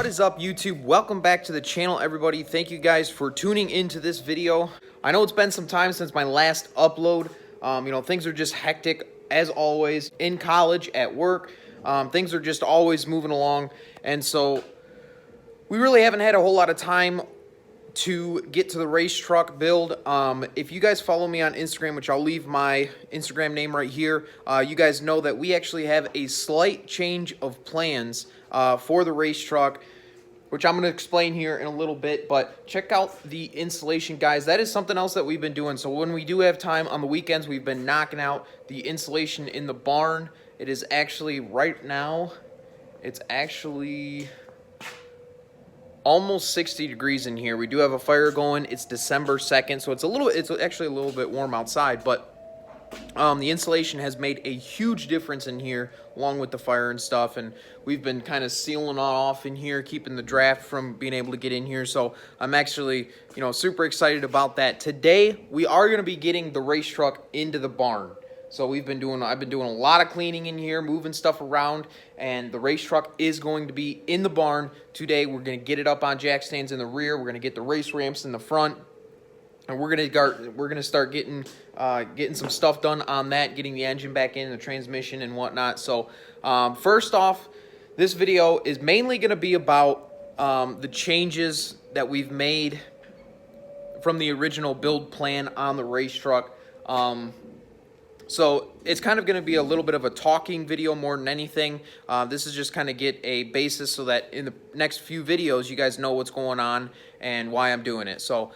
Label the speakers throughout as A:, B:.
A: What is up, YouTube? Welcome back to the channel, everybody. Thank you guys for tuning into this video. I know it's been some time since my last upload. Things are just hectic as always in college, at work. Things are just always moving along, and so we really haven't had a whole lot of time to get to the race truck build. If you guys follow me on Instagram, which I'll leave my Instagram name right here, you guys know that we actually have a slight change of plans for the race truck, which I'm going to explain here in a little bit. But check out the installation, guys. That is something else that we've been doing. So when we do have time on the weekends, we've been knocking out the installation in the barn. It is actually right now, it's actually almost 60 degrees in here. We do have a fire going. It's December 2nd, so it's actually a little bit warm outside, but the insulation has made a huge difference in here, along with the fire and stuff, and we've been kind of sealing off in here, keeping the draft from being able to get in here. So I'm actually, super excited about that. Today, we are going to be getting the race truck into the barn. So I've been doing a lot of cleaning in here, moving stuff around, and the race truck is going to be in the barn today. We're going to get it up on jack stands in the rear. We're going to get the race ramps in the front, and we're going to start getting some stuff done on that, getting the engine back in, the transmission and whatnot. So first off, this video is mainly going to be about the changes that we've made from the original build plan on the race truck. So it's kind of going to be a little bit of a talking video more than anything. This is just kind of get a basis so that in the next few videos you guys know what's going on and why I'm doing it. So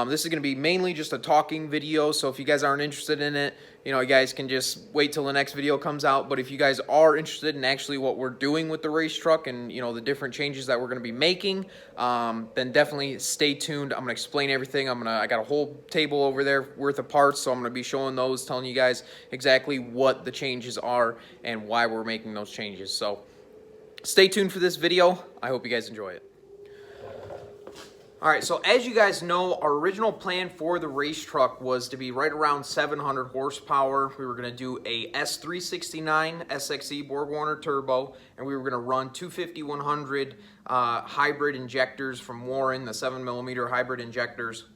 A: this is going to be mainly just a talking video. So if you guys aren't interested in it, you guys can just wait till the next video comes out. But if you guys are interested in actually what we're doing with the race truck and the different changes that we're going to be making, then definitely stay tuned. I'm going to explain everything. I got a whole table over there worth of parts, so I'm going to be showing those, telling you guys exactly what the changes are and why we're making those changes. So stay tuned for this video. I hope you guys enjoy it. All right, so as you guys know, our original plan for the race truck was to be right around 700 horsepower. We were going to do a S369 SXE Borg-Warner turbo, and we were going to run 250-100 hybrid injectors from Warren, the 7mm hybrid injectors.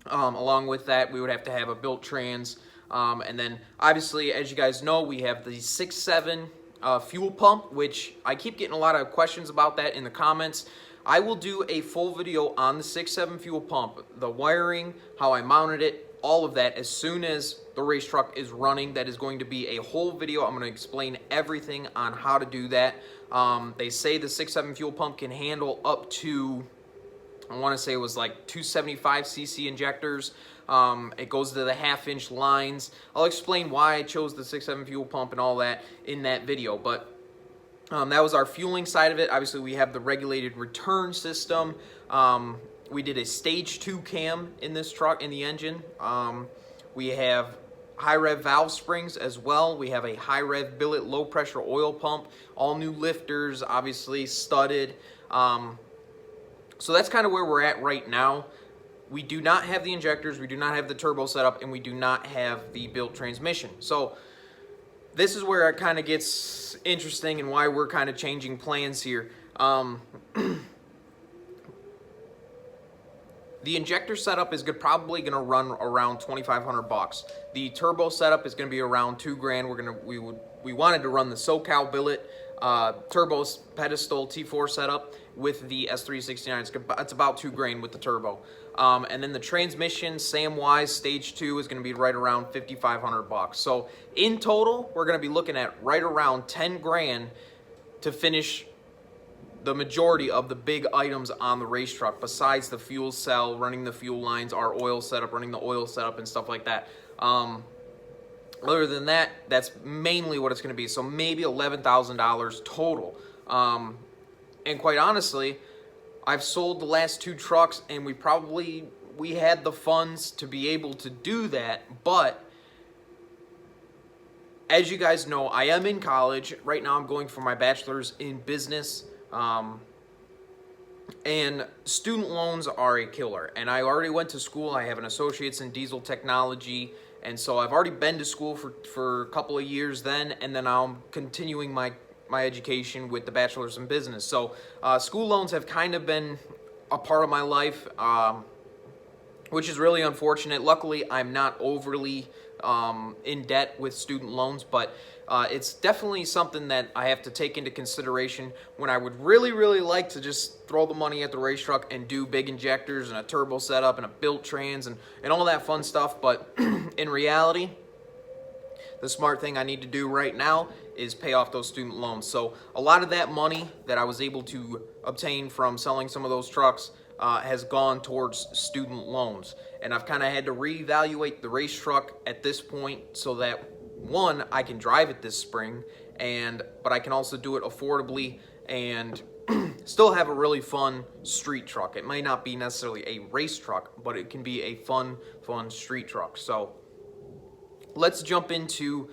A: Along with that, we would have to have a built trans. And then, obviously, as you guys know, we have the 6.7 fuel pump, which I keep getting a lot of questions about that in the comments. I will do a full video on the 6.7 fuel pump, the wiring, how I mounted it, all of that as soon as the race truck is running. That is going to be a whole video. I'm going to explain everything on how to do that. They say the 6.7 fuel pump can handle up to, I want to say it was like 275cc injectors. It goes to the half-inch lines. I'll explain why I chose the 6.7 fuel pump and all that in that video, but that was our fueling side of it. Obviously, we have the regulated return system. We did a stage 2 cam in this truck, in the engine. We have high rev valve springs as well. We have a high rev billet low pressure oil pump, all new lifters, obviously studded. So that's kind of where we're at right now. We do not have the injectors, we do not have the turbo setup, and we do not have the built transmission. So this is where it kind of gets interesting and why we're kind of changing plans here. The injector setup is probably going to run around $2,500. The turbo setup is going to be around $2,000. We wanted to run the SoCal billet turbo pedestal T4 setup with the S369. It's about $2,000 with the turbo. And then the transmission, Samwise stage 2 is going to be right around $5,500. So in total, we're going to be looking at right around $10,000 to finish the majority of the big items on the race truck, besides the fuel cell, running the fuel lines, our oil setup, running the oil setup and stuff like that. Other than that, that's mainly what it's going to be. So maybe $11,000 total. And quite honestly, I've sold the last 2 trucks, and we had the funds to be able to do that. But as you guys know, I am in college right now. I'm going for my bachelor's in business, and student loans are a killer. And I already went to school. I have an associate's in diesel technology, and so I've already been to school for a couple of years then, and then I'm continuing my my education with the bachelor's in business. So school loans have kind of been a part of my life, which is really unfortunate. Luckily, I'm not overly in debt with student loans, but it's definitely something that I have to take into consideration when I would really, really like to just throw the money at the race truck and do big injectors and a turbo setup and a built trans and all that fun stuff. But in reality, the smart thing I need to do right now is pay off those student loans. So a lot of that money that I was able to obtain from selling some of those trucks has gone towards student loans. And I've kind of had to reevaluate the race truck at this point so that, one, I can drive it this spring, but I can also do it affordably and still have a really fun street truck. It may not be necessarily a race truck, but it can be a fun street truck. So let's jump into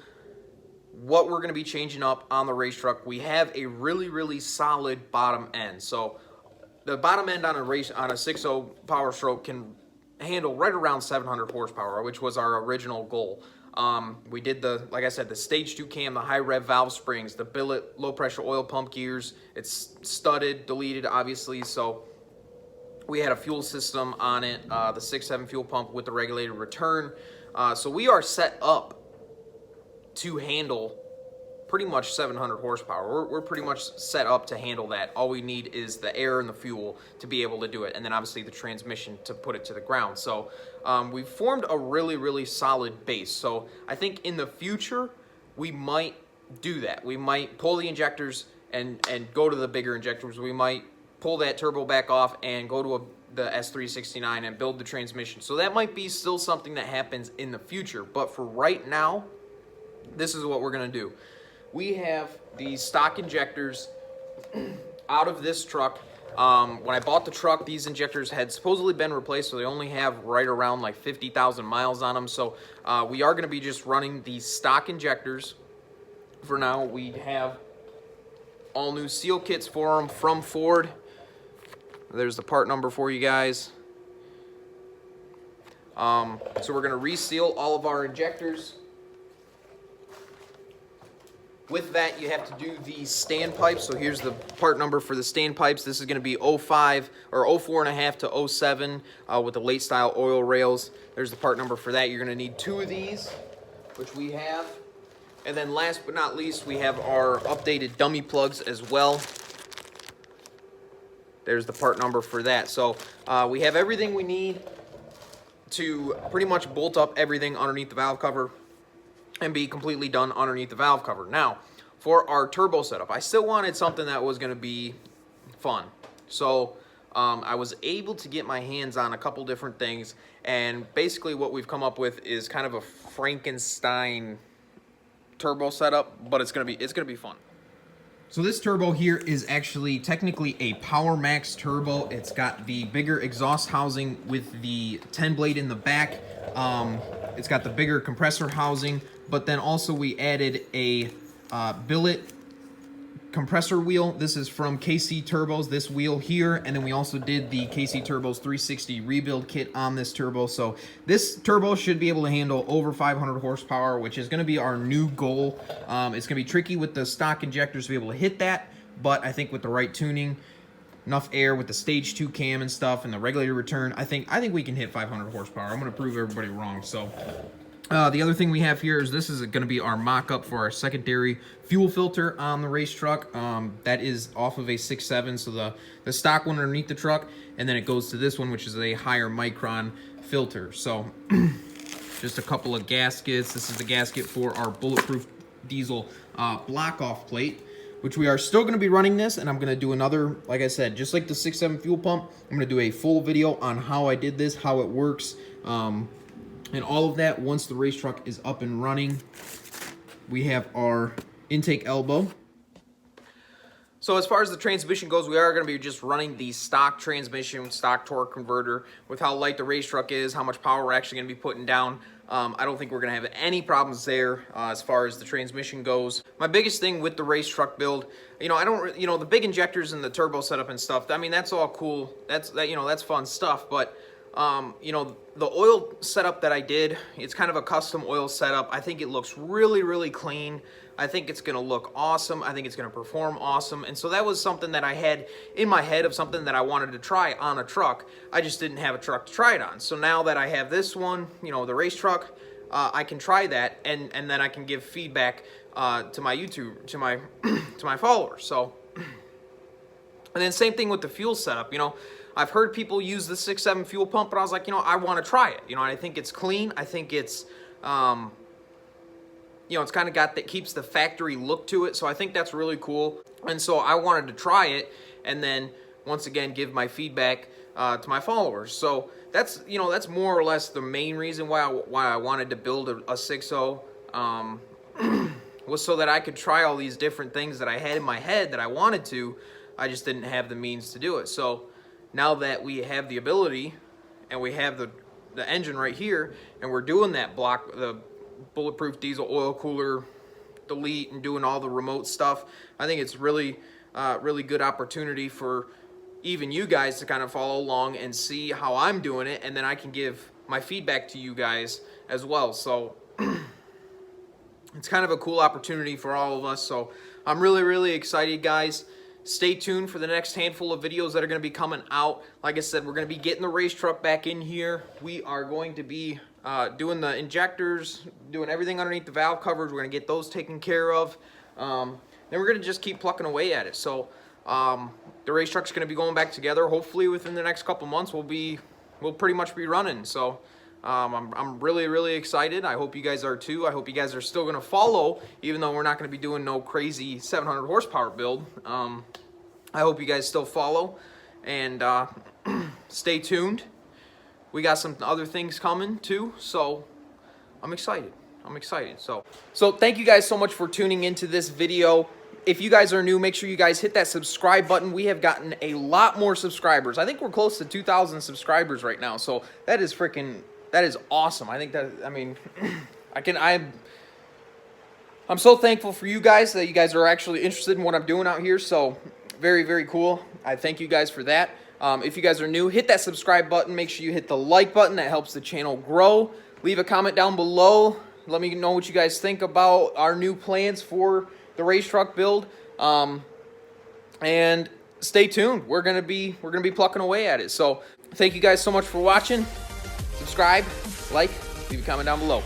A: what we're going to be changing up on the race truck. We have a really, really solid bottom end. So the bottom end on a 6.0 Power Stroke can handle right around 700 horsepower, which was our original goal. We did like I said, the stage 2 cam, the high rev valve springs, the billet low pressure oil pump gears. It's studded, deleted, obviously. So we had a fuel system on it, the 6.7 fuel pump with the regulated return. So we are set up to handle pretty much 700 horsepower. We're pretty much set up to handle that. All we need is the air and the fuel to be able to do it, and then obviously the transmission to put it to the ground. So we've formed a really, really solid base. So I think in the future, we might do that. We might pull the injectors and go to the bigger injectors. We might pull that turbo back off and go to the S369 and build the transmission. So that might be still something that happens in the future. But for right now, this is what we're going to do. We have these stock injectors out of this truck. When I bought the truck, these injectors had supposedly been replaced, so they only have right around like 50,000 miles on them. So we are going to be just running these stock injectors for now. We have all new seal kits for them from Ford. There's the part number for you guys. So we're going to reseal all of our injectors. With that, you have to do the standpipes. So here's the part number for the standpipes. This is going to be 05 or 04.5 to 07 with the late style oil rails. There's the part number for that. You're going to need 2 of these, which we have. And then last but not least, we have our updated dummy plugs as well. There's the part number for that. So we have everything we need to pretty much bolt up everything underneath the valve cover and be completely done underneath the valve cover. Now, for our turbo setup, I still wanted something that was going to be fun. So I was able to get my hands on a couple different things, and basically what we've come up with is kind of a Frankenstein turbo setup, but it's gonna be fun. So this turbo here is actually technically a Power Max turbo. It's got the bigger exhaust housing with the 10 blade in the back. It's got the bigger compressor housing, but then also we added a billet compressor wheel. This is from KC Turbos, this wheel here, and then we also did the KC Turbos 360 rebuild kit on this turbo. So this turbo should be able to handle over 500 horsepower, which is going to be our new goal. It's going to be tricky with the stock injectors to be able to hit that, but I think with the right tuning, enough air with the stage 2 cam and stuff and the regulated return, I think we can hit 500 horsepower. I'm going to prove everybody wrong. So the other thing we have here is this is going to be our mock-up for our secondary fuel filter on the race truck. That is off of a 6.7, so the stock one underneath the truck, and then it goes to this one, which is a higher micron filter. So just a couple of gaskets. This is the gasket for our bulletproof diesel block-off plate, which we are still going to be running this, and I'm going to do another, like I said, just like the 6.7 fuel pump, I'm going to do a full video on how I did this, how it works, and all of that once the race truck is up and running. We have our intake elbow. So as far as the transmission goes, we are going to be just running the stock transmission, stock torque converter. With how light the race truck is, how much power we're actually going to be putting down, I don't think we're going to have any problems there as far as the transmission goes. My biggest thing with the race truck build, the big injectors and the turbo setup and stuff, I mean, that's all cool. That's fun stuff, but You know, the oil setup that I did, it's kind of a custom oil setup. I think it looks really, really clean. I think it's going to look awesome. I think it's going to perform awesome. And so that was something that I had in my head of something that I wanted to try on a truck. I just didn't have a truck to try it on. So now that I have this one, you know, the race truck, I can try that, and then I can give feedback to my YouTube, to my to my followers. So, and then same thing with the fuel setup. You know, I've heard people use the 6.7 fuel pump, but I was like, you know, I want to try it. You know, I think it's clean. I think it's, you know, it's kind of got that, keeps the factory look to it. So I think that's really cool. And so I wanted to try it, and then once again give my feedback to my followers. So that's, you know, that's more or less the main reason why I wanted to build a 6.0. Was so that I could try all these different things that I had in my head that I wanted to. I just didn't have the means to do it. So now that we have the ability, and we have the engine right here, and we're doing that the bulletproof diesel oil cooler delete and doing all the remote stuff, I think it's really really good opportunity for even you guys to kind of follow along and see how I'm doing it, and then I can give my feedback to you guys as well. So it's kind of a cool opportunity for all of us. So I'm really, really excited, guys. Stay tuned for the next handful of videos that are going to be coming out. Like I said, we're going to be getting the race truck back in here. We are going to be doing the injectors, doing everything underneath the valve covers. We're going to get those taken care of. Then we're going to just keep plucking away at it. So the race truck's going to be going back together. Hopefully within the next couple months, we'll pretty much be running. So I'm really, really excited. I hope you guys are too. I hope you guys are still going to follow, even though we're not going to be doing no crazy 700 horsepower build. I hope you guys still follow, and stay tuned. We got some other things coming too, so I'm excited. So thank you guys so much for tuning into this video. If you guys are new, make sure you guys hit that subscribe button. We have gotten a lot more subscribers. I think we're close to 2,000 subscribers right now. So that is awesome. I think that, I mean, I'm so thankful for you guys that you guys are actually interested in what I'm doing out here. So very, very cool. I thank you guys for that. If you guys are new, hit that subscribe button. Make sure you hit the like button. That helps the channel grow. Leave a comment down below. Let me know what you guys think about our new plans for the race truck build. And stay tuned. We're gonna be plucking away at it. So thank you guys so much for watching. Subscribe, like, leave a comment down below.